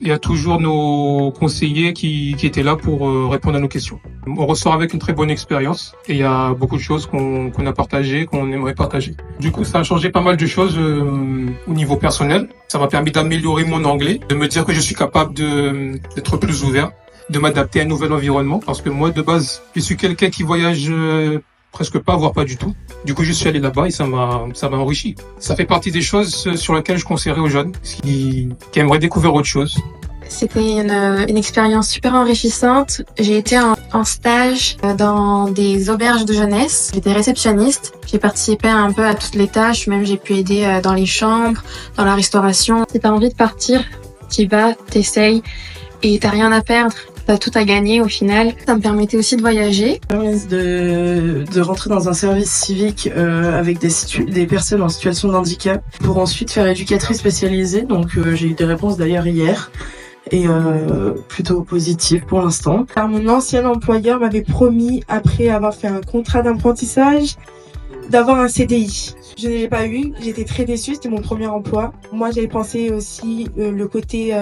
Il y a toujours nos conseillers qui étaient là pour répondre à nos questions. On ressort avec une très bonne expérience et il y a beaucoup de choses qu'on a partagées, qu'on aimerait partager. Du coup, ça a changé pas mal de choses au niveau personnel. Ça m'a permis d'améliorer mon anglais, de me dire que je suis capable d'être plus ouvert, de m'adapter à un nouvel environnement. Parce que moi, de base, je suis quelqu'un qui voyage presque pas, voire pas du tout. Du coup, je suis allé là-bas et ça m'a enrichi. Ça fait partie des choses sur lesquelles je conseillerais aux jeunes qui aimeraient découvrir autre chose. C'était une expérience super enrichissante. J'ai été en stage dans des auberges de jeunesse. J'étais réceptionniste. J'ai participé un peu à toutes les tâches. Même j'ai pu aider dans les chambres, dans la restauration. Si t'as envie de partir, t'y vas, t'essayes et t'as rien à perdre. T'as tout à gagner au final. Ça me permettait aussi de voyager. Ça me permet de rentrer dans un service civique avec des personnes en situation de handicap pour ensuite faire éducatrice spécialisée. Donc j'ai eu des réponses d'ailleurs hier et plutôt positives pour l'instant. Alors, mon ancien employeur m'avait promis, après avoir fait un contrat d'apprentissage, d'avoir un CDI. Je ne l'ai pas eu, j'étais très déçue, c'était mon premier emploi. Moi j'avais pensé aussi le côté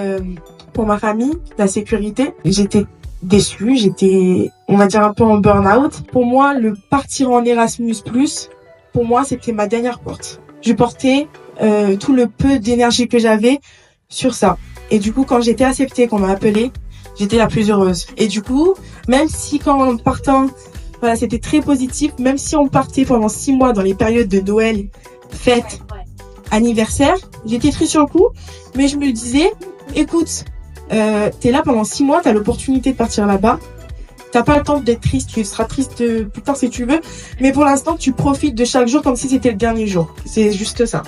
pour ma famille, la sécurité. J'étais déçue, j'étais, on va dire, un peu en burn-out. Pour moi, le partir en Erasmus+, pour moi, c'était ma dernière porte. Je portais tout le peu d'énergie que j'avais sur ça. Et du coup, quand j'étais acceptée, qu'on m'a appelée, j'étais la plus heureuse. Et du coup, même si en partant, voilà, c'était très positif, même si on partait pendant 6 mois dans les périodes de Noël, fêtes, anniversaire, j'étais triste sur le coup, mais je me disais, écoute, t'es là pendant 6 mois, t'as l'opportunité de partir là-bas. T'as pas le temps d'être triste, tu seras triste plus tard si tu veux. Mais pour l'instant, tu profites de chaque jour comme si c'était le dernier jour. C'est juste ça.